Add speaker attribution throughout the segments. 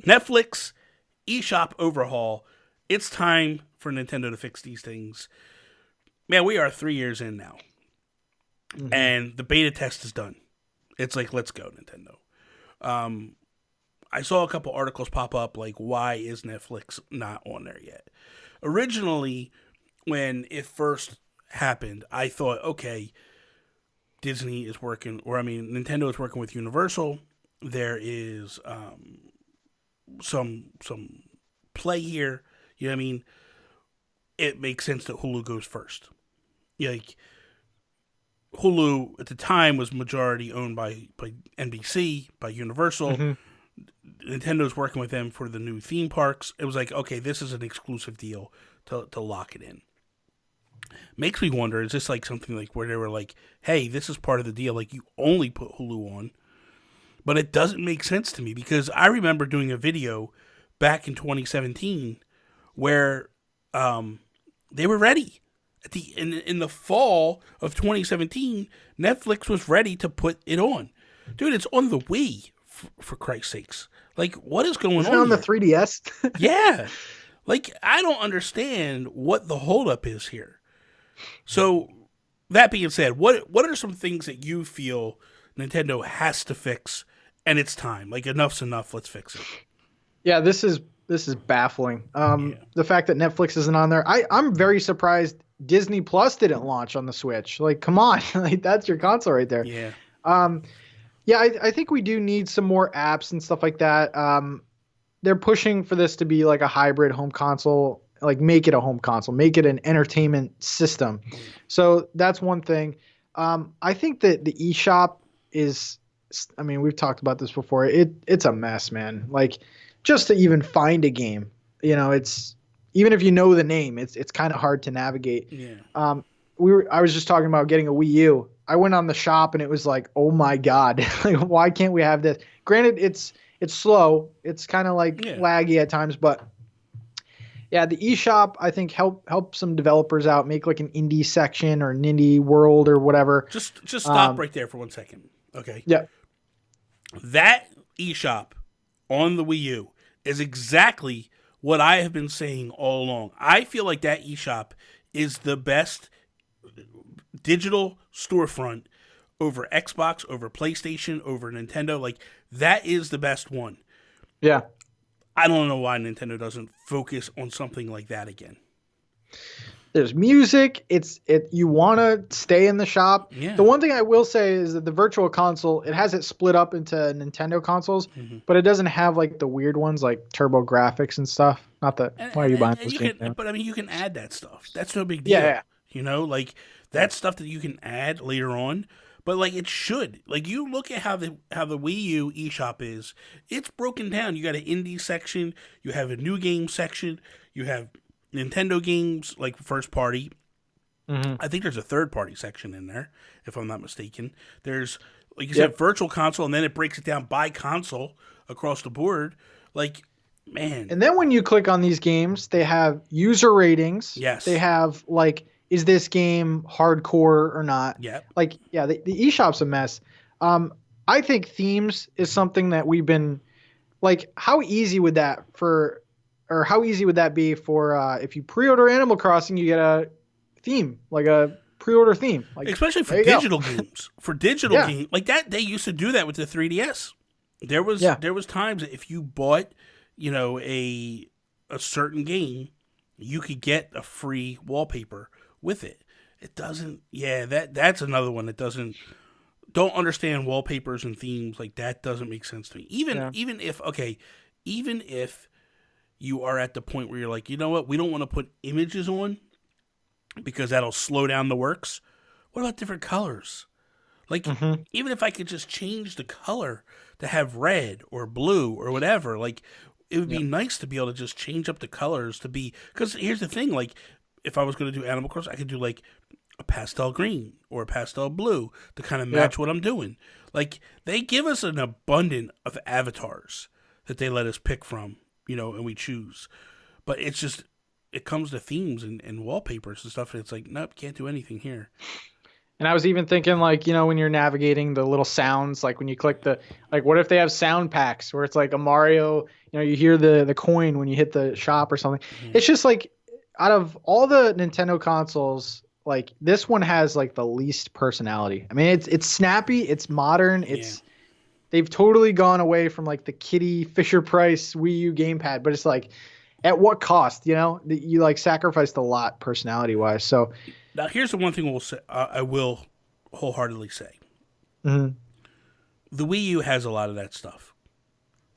Speaker 1: Netflix eShop overhaul. It's time for Nintendo to fix these things. Man, we are 3 years in now, and the beta test is done. It's like, let's go, Nintendo. I saw a couple articles pop up like, why is Netflix not on there yet? Originally, when it first happened, I thought, okay, Disney is working, or I mean, Nintendo is working with Universal. There is some play here. You know what I mean? It makes sense that Hulu goes first. Yeah, like Hulu at the time was majority owned by NBC, by Universal.
Speaker 2: Hmm.
Speaker 1: Nintendo's working with them for the new theme parks. It was like, okay, this is an exclusive deal to lock it in. Makes me wonder, is this like something like where they were like, hey, this is part of the deal, like you only put Hulu on? But it doesn't make sense to me because I remember doing a video back in 2017 where they were ready. In the fall of 2017, Netflix was ready to put it on. Dude, it's on the Wii, for Christ's sakes. Like, what is going
Speaker 2: Isn't it
Speaker 1: on
Speaker 2: on the
Speaker 1: here?
Speaker 2: 3DS?
Speaker 1: Yeah. Like, I don't understand what the holdup is here. So, that being said, what are some things that you feel Nintendo has to fix and it's time? Like, enough's enough, let's fix it.
Speaker 2: Yeah, this is baffling.
Speaker 1: Yeah.
Speaker 2: The fact that Netflix isn't on there, I'm very surprised Disney Plus didn't launch on the Switch. Like, come on, like that's your console right there.
Speaker 1: Yeah.
Speaker 2: Um, yeah, I think we do need some more apps and stuff like that. They're pushing for this to be like a hybrid home console, like make it a home console, make it an entertainment system. So that's one thing. I think that the eShop is, I mean, we've talked about this before. It's a mess, man. Like just to even find a game, it's even if you know the name, it's kind of hard to navigate.
Speaker 1: Yeah.
Speaker 2: I was just talking about getting a Wii U. I went on the shop and it was like, oh my God, like why can't we have this? Granted, it's slow. It's kind of like
Speaker 1: Yeah.
Speaker 2: laggy at times, but yeah, the eShop I think help some developers out, make like an indie section or an indie world or whatever.
Speaker 1: Just stop right there for 1 second. Okay.
Speaker 2: Yeah.
Speaker 1: That eShop on the Wii U is exactly what I have been saying all along. I feel like that eShop is the best digital storefront over Xbox, over PlayStation, over Nintendo. Like that is the best one.
Speaker 2: Yeah.
Speaker 1: I don't know why Nintendo doesn't focus on something like that again.
Speaker 2: There's music. You want to stay in the shop.
Speaker 1: Yeah.
Speaker 2: The one thing I will say is that the virtual console, it has it split up into Nintendo consoles, but it doesn't have like the weird ones like Turbo Graphics and stuff. Not that. Why are you buying those games now?
Speaker 1: But I mean, you can add that stuff. That's no big deal.
Speaker 2: Yeah.
Speaker 1: You know, like that's stuff that you can add later on. But like it should. Like you look at how the Wii U eShop is. It's broken down. You got an indie section. You have a new game section. You have Nintendo games like first party. I think there's a third party section in there, if I'm not mistaken. There's like you said, virtual console, and then it breaks it down by console across the board. Like, man.
Speaker 2: And then when you click on these games, they have user ratings.
Speaker 1: Yes.
Speaker 2: They have like, is this game hardcore or not?
Speaker 1: Yep.
Speaker 2: Like, yeah, the eShop's a mess. I think themes is something that we've been like, how easy would that be for if you pre-order Animal Crossing, you get a theme, like a pre-order theme, like
Speaker 1: especially for digital games. For digital games like that, they used to do that with the 3DS. There was times that if you bought, a certain game, you could get a free wallpaper with it. It doesn't. Yeah, that's another one that don't understand wallpapers and themes. Like that doesn't make sense to me. Even if you are at the point where you're like, you know what, we don't want to put images on because that'll slow down the works. What about different colors? Like, even if I could just change the color to have red or blue or whatever, like, it would be nice to be able to just change up the colors to be. Because here's the thing, like, if I was going to do Animal Crossing, I could do, like, a pastel green or a pastel blue to kind of match what I'm doing. Like, they give us an abundance of avatars that they let us pick from, and we choose. But it's just, it comes to themes and wallpapers and stuff, and it's like, nope, can't do anything here.
Speaker 2: And I was even thinking, like, when you're navigating the little sounds, like when you click what if they have sound packs where it's like a Mario, you hear the coin when you hit the shop or something. Mm-hmm. It's just like, out of all the Nintendo consoles, like this one has like the least personality. I mean, it's snappy, it's modern, they've totally gone away from like the kiddie Fisher-Price Wii U gamepad, but it's like, at what cost? You like sacrificed a lot personality wise. So
Speaker 1: now here's the one thing we'll say. I will wholeheartedly say,
Speaker 2: mm-hmm.
Speaker 1: the Wii U has a lot of that stuff.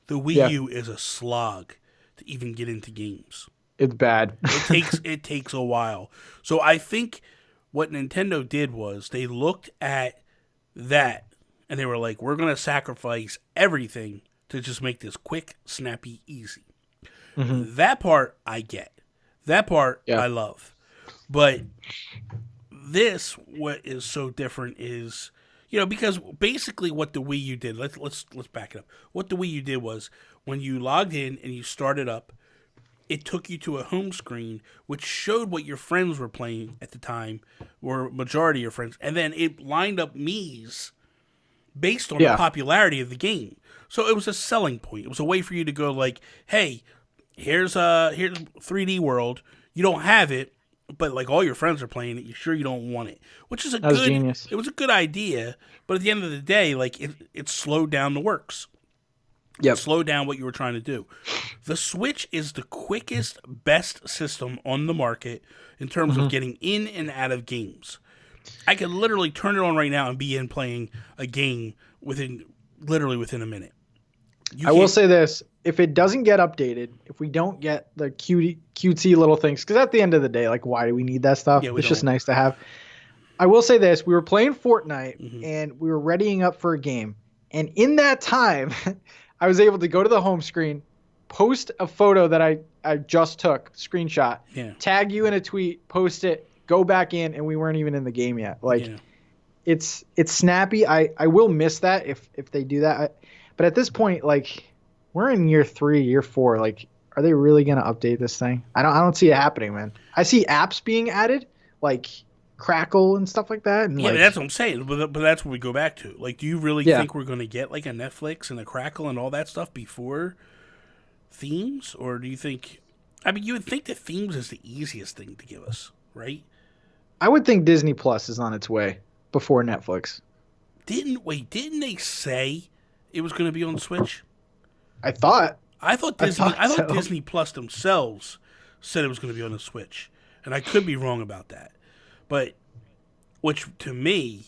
Speaker 1: The Wii U is a slog to even get into games.
Speaker 2: It's bad.
Speaker 1: It takes a while. So I think what Nintendo did was they looked at that and they were like, we're going to sacrifice everything to just make this quick, snappy, easy. Mm-hmm. That part I get. That part I love. But this, what is so different is, because basically what the Wii U did, let's back it up. What the Wii U did was when you logged in and you started up, it took you to a home screen which showed what your friends were playing at the time, or majority of your friends, and then it lined up Mii's based on the popularity of the game. So it was a selling point. It was a way for you to go like, hey, here's 3D World. You don't have it, but like all your friends are playing it. You sure you don't want it? Which is genius. It was a good idea, but at the end of the day, like it slowed down the works. Yep. Slow down what you were trying to do. The Switch is the quickest, best system on the market in terms of getting in and out of games. I could literally turn it on right now and be in playing a game within a minute.
Speaker 2: I will say this. If it doesn't get updated, if we don't get the cutesy little things, because at the end of the day, like, why do we need that stuff? It's just nice to have. I will say this. We were playing Fortnite, and we were readying up for a game. And in that time, I was able to go to the home screen, post a photo that I just took, screenshot, tag you in a tweet, post it, go back in, and we weren't even in the game yet. Like, it's snappy. I will miss that if they do that. But at this point, like, we're in year 3, year 4. Like, are they really going to update this thing? I don't see it happening, man. I see apps being added, like Crackle and stuff like that. And
Speaker 1: but that's what I'm saying. But that's what we go back to. Like, do you really think we're going to get like a Netflix and a Crackle and all that stuff before themes? Or do you think... I mean, you would think that themes is the easiest thing to give us, right?
Speaker 2: I would think Disney Plus is on its way before Netflix.
Speaker 1: Didn't they say it was going to be on the Switch?
Speaker 2: I thought
Speaker 1: Disney Plus themselves said it was going to be on the Switch, and I could be wrong about that. But which to me,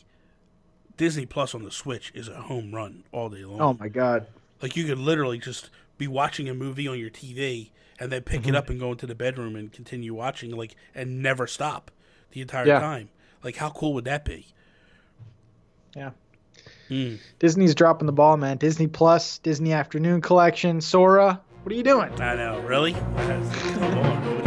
Speaker 1: Disney Plus on the Switch is a home run all day long.
Speaker 2: Oh my god!
Speaker 1: Like, you could literally just be watching a movie on your TV and then pick it up and go into the bedroom and continue watching, like, and never stop the entire time. Like, how cool would that be?
Speaker 2: Yeah. Disney's dropping the ball, man. Disney Plus, Disney Afternoon Collection, Sora. What are you doing?
Speaker 1: I know, really? Come on.